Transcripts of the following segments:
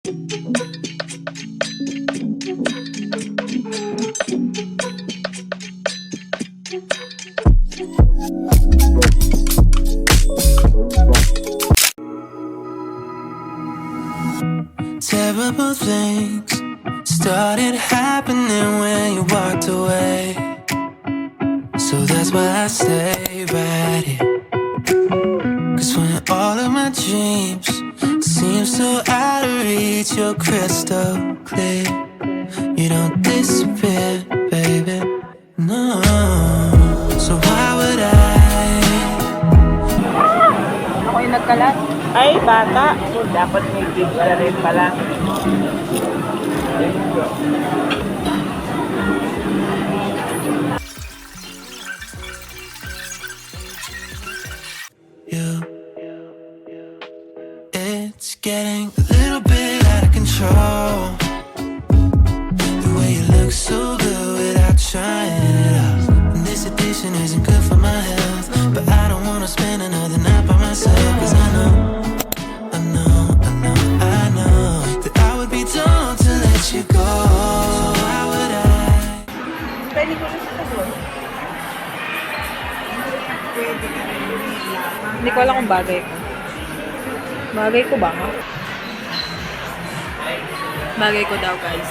Terrible things started happening when you walked away. So that's why I stay right here. Cause when all of my dreams seem so out of reach, you're crystal clear. You don't disappear, baby. No. So why would I? Ako yung nagkalat. Ay, bata. Dapat may gift ka rin pala. It's getting a little bit out of control. The way you look so good without trying it out. And this addiction isn't good for my health, but I don't wanna spend another night by myself. Cause I know that I would be dumb to let you go. So why would I? Pwede ko na sa sabon. Hindi ko alam kung bagay ko. Bagay ko ba? Bagay ko daw, guys.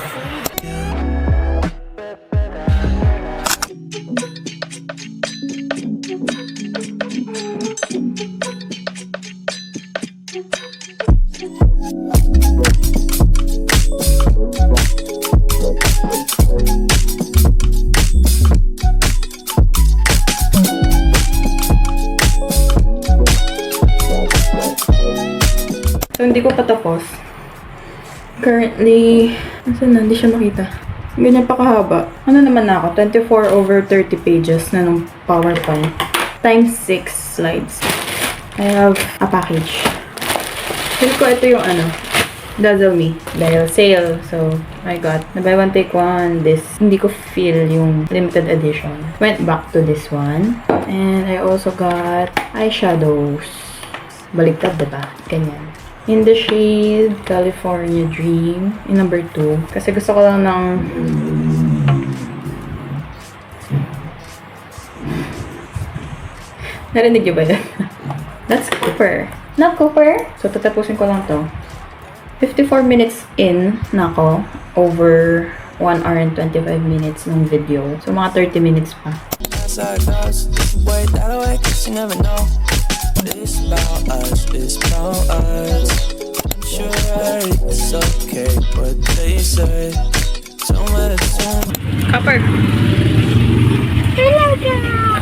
So, hindi ko pa tapos. Currently, nasan na? Hindi siya makita. Ganyan pa kahaba. Ano naman na ako? 24/30 pages na ng PowerPoint. Times 6 slides. I have a package. Feel ko ito yung Dazzle Me. Dahil sale. So, I got na buy one take one this. Hindi ko feel yung limited edition. Went back to this one. And I also got eyeshadows. Baliktad, diba? Ganyan. In the shade California Dream, in number 2. Kasi gusto ko lang ng narinig niyo ba yan? That's Cooper. Not Cooper. So, tatapusin ko lang to. 54 minutes in na ako. Over 1 hour and 25 minutes ng video. So, mga 30 minutes pa. It's about us, it's about us. I'm sure it's okay what they say. Don't let it turn. Copper. Hello, girl.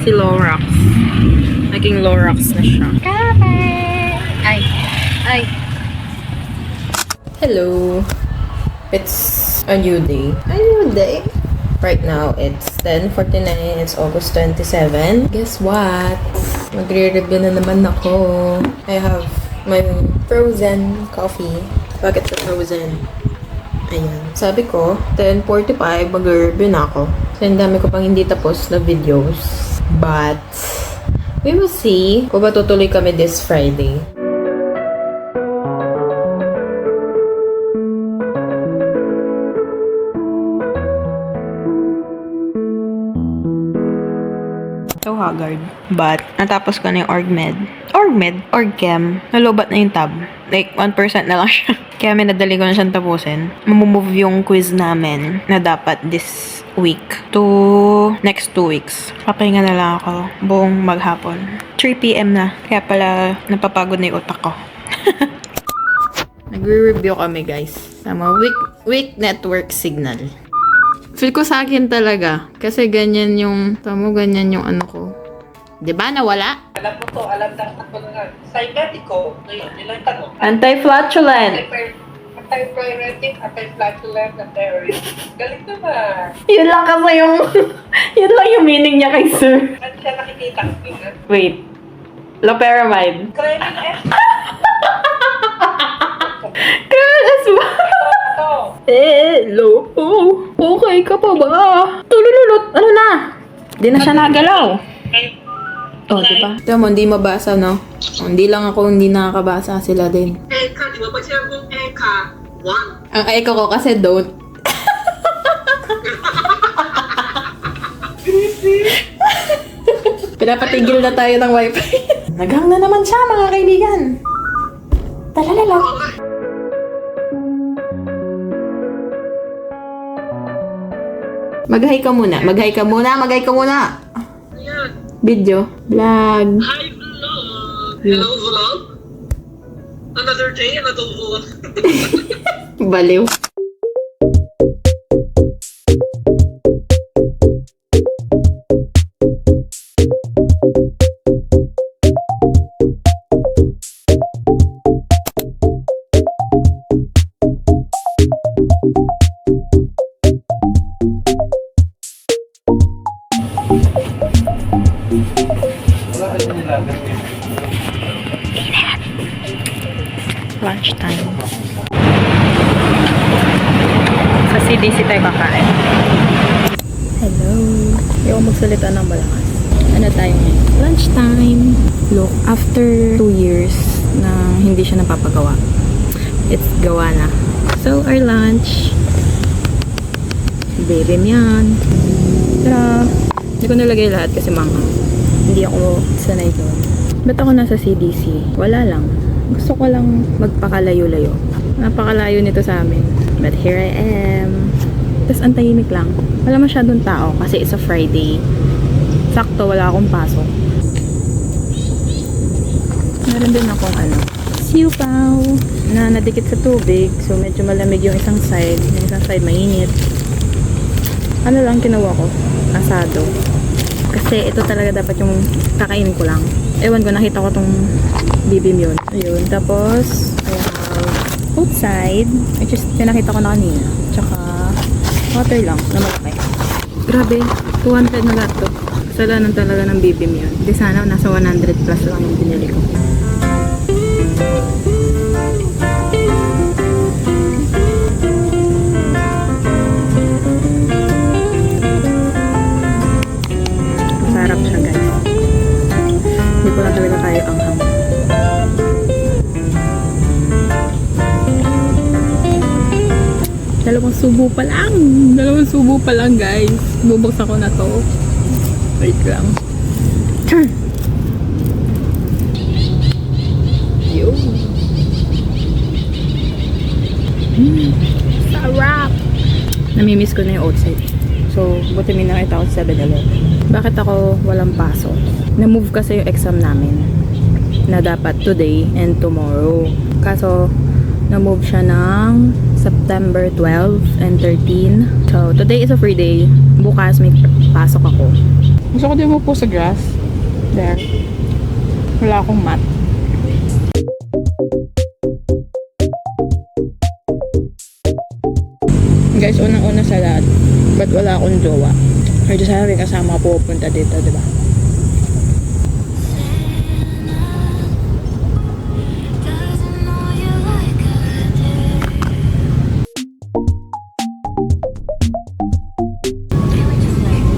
Si Lorax. Naging Lorax na siya. Copper. Ay. Hello. It's a new day. A new day. Right now, it's 10:49. It's August 27. Guess what? Magre-review na naman ako. I have my frozen coffee. Bakit sa frozen? Ayan. Sabi ko, 10:45, mag-review na ako. So, ang dami ko pang hindi tapos na videos. But, we will see kung ba tutuloy kami this Friday. So haggard. But, natapos ko na yung Org-Chem. Nalubat na yung tab. Like, 1% na lang siya. Kaya may nadali ko na siyang tapusin. Mamumove yung quiz namin na dapat this week to next 2 weeks. Papahinga na lang ako buong maghapon. 3 PM na. Kaya pala napapagod na yung utak ko. Nagre-review kami, guys. Tama, weak network signal. Feel ko sa akin talaga. Kasi ganyan yung, ganyan yung ko. Diba? Nawala? Alam mo to, alam ng Cybertico. Ngayon, nilang tanong. Anti-flatulent. Anti-pyretic, anti-flatulent, galing naman. Yun lang kasi yung, yun lang yung meaning niya kay sir. Ano siya nakikita? Wait. Loperamide. Kreming F. Girl, as well. Hello. Okay ka pa ba? Tulululot. Ano na? Di na siya nagalaw. Oh, diba? Ito mo, hindi mabasa, no? Oh, hindi lang ako hindi nakakabasa, sila din. Eka, di ba pag sinabi kong Eka, one. Ang echo ko kasi don't. Pinapatigil na tayo ng wifi. Naghang na naman siya, mga kaibigan. Talalala. Mag-hi ka muna. Mag-hi ka muna. Mag-hi ka muna. Ayan. Video. Vlog. Hi, vlog. Hello, vlog. Another day, another vlog. Baliw. Lunchtime. Sa CDC tayo kakain. Hello. Ayaw magsalita ng malakas. Ano tayo ngayon? Lunchtime. Look, after 2 years na hindi siya napapagawa, it's gawa na. So, our lunch. Baby yan. Tara. Hindi ko nilagay lahat kasi mama. Hindi ako sanay doon. Ba't ako nasa CDC? Wala lang. Gusto ko lang magpakalayo-layo. Napakalayo nito sa amin. But here I am. Tapos ang tahimik lang. Wala masyadong tao kasi it's a Friday. Sakto, wala akong pasok. Meron din akong siupaw na nadikit sa tubig. So medyo malamig yung isang side. Yung isang side mainit. Ano lang ginawa ko? Asado. Kasi ito talaga dapat yung kakainin ko lang. Ewan ko, nakita ko tong bibim yun. Ayun. Tapos, I have outside, which is pinakita ko na kanina. Tsaka, water lang, na malaki. Grabe, 200 na lahat to. Kasalanan talaga ng bibim yun. Di sana, nasa 100 plus lang yung binili ko. Masarap siya, guys. Hindi ko lang talaga kaya anghang. Dalawang subo pa lang guys. Bubuksan ko na to. Wait lang. Yun. Sarap! Namimiss ko na yung outside. So, buti may nakita ko sa 7-Eleven. Bakit ako walang pasok? Na-move kasi yung exam namin na dapat today and tomorrow. Kaso, na-move siya ng September 12 and 13. So, today is a free day. Bukas may pasok ako. Gusto ko din mo po sa grass. There. Wala akong mat. Guys, unang-una sa lahat, ba't wala akong jowa? Or just having kasama pupunta dito, diba?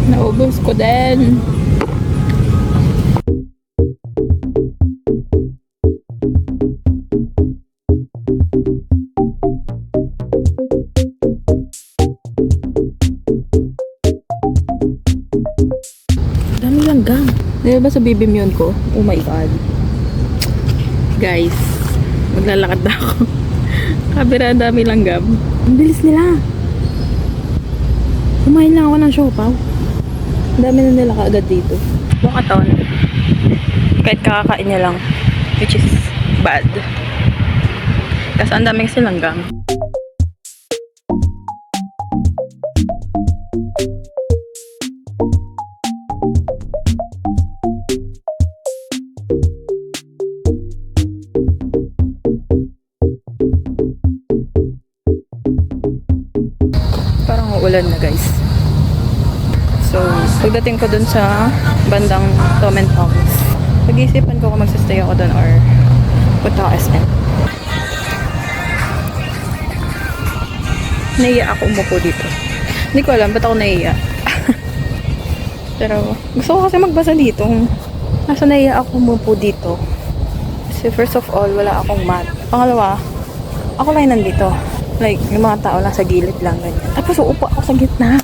Naubos ko din. Dami langgang. Di ba sa bibim yun ko? Oh my god. Guys, maglalakad na ako. Kabira, dami langgam. Ang bilis nila. Kumain lang ako ng siopaw. Ang dami na nila kaagad dito. Bukaton. Kahit kakakain niya lang. Which is bad. Kasi ang dami kasi langgang. Parang uulan na guys. So, pagdating ko dun sa bandang Tom and Tom's, pag-iisipan ko kung magsastay ako dun or punta ako SM. Naiya ako umupo dito. Hindi ko alam ba't ako naiya. Pero gusto ko kasi magbasa dito. Kaso naiya ako umupo dito. Kasi first of all, wala akong mat. Pangalawa, ako lang nandito. Like, yung mga tao lang sa gilid lang, ganyan. Tapos uupo ako sa gitna.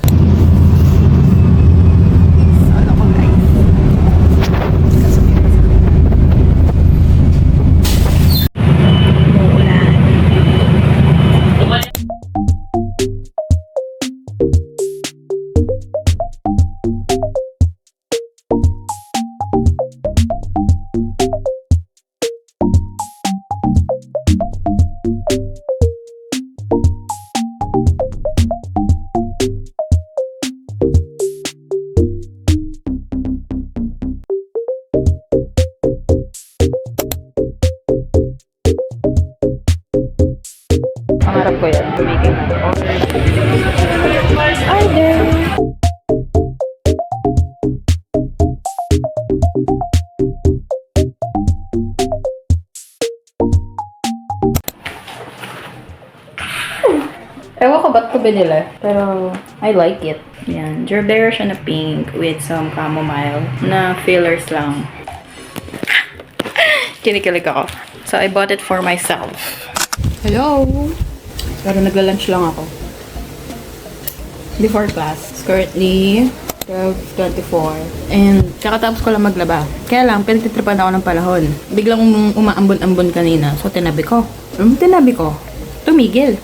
Pangarap ko yan. Making order. Ewan ko ba't ko binili. Pero, I like it. Yan. Gerbera siya na pink with some chamomile na fillers lang. Kinikilig ako. So, I bought it for myself. Hello! Pero nagla-lunch lang ako. Before class. It's currently 12:24. And kakatapos ko lang maglaba. Kaya lang, pinagtitripan ako ng panahon. Biglang umaambon-ambon kanina. So, tinabi ko. Tinabi ko. Tumigil.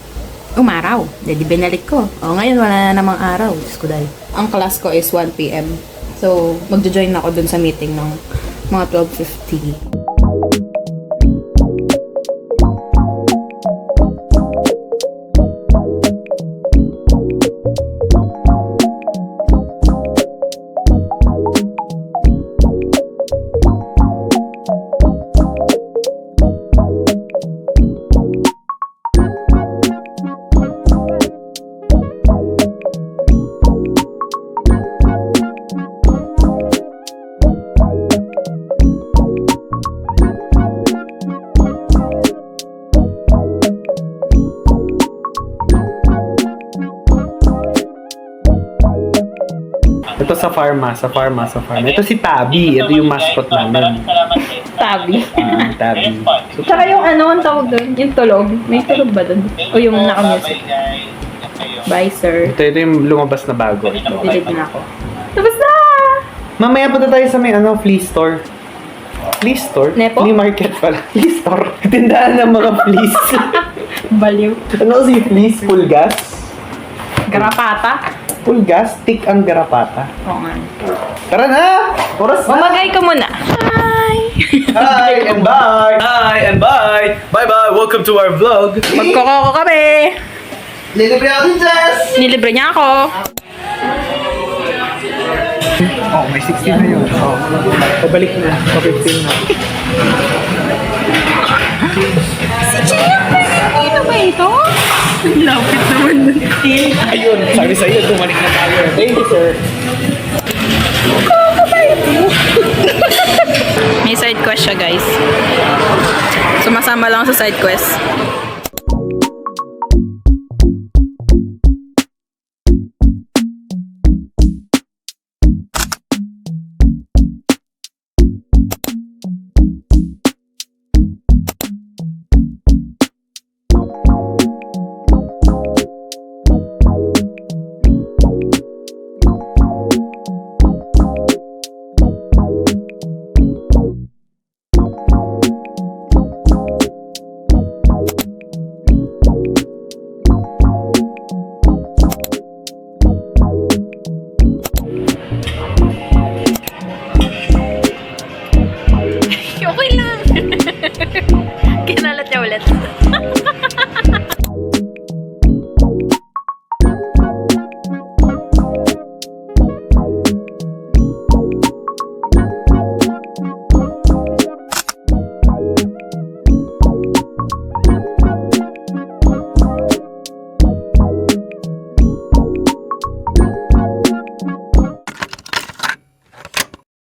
Umaraw. Jadi binalik ko. O, ngayon wala na namang araw. Diyos ko dahil. Ang class ko is 1 p.m. So, magjo-join ako dun sa meeting ng mga 12:50. Ito sa farma. Ito si Tabi. Ito yung mascot namin. Tabi. Tabi. So, Tsaka yung ano, ang tawag doon, yung tulog. May tulog ba doon? O yung naka-music? Bye, sir. ito yung lumabas na bago. Ito. Bilig na ako. Tapos na! Mamaya punta tayo sa may flea store. Flea store? Nepo? Flea market pala. Flea store. Tindahan ng mga fleas. Baliw. Ano si fleas? Full gas? Garapata. Full gas? Tick ang garapata. Oo nga. Tara na! Oras na! Mamagay ka muna. Hi! Hi and bye! Hi and bye! Bye-bye! Welcome to our vlog! Magkokoko kami! Libre ako din, Jess! Nilibre niya ako. Oh, may 16 na yun. Oh. Pabalik na. Pa-15 na. Ano ba ito? Lapit naman nun. Ayun, sabi sa iyo, tumalik na tayo. Thank you, sir. May side quest siya, guys. Sumasama lang sa side quest.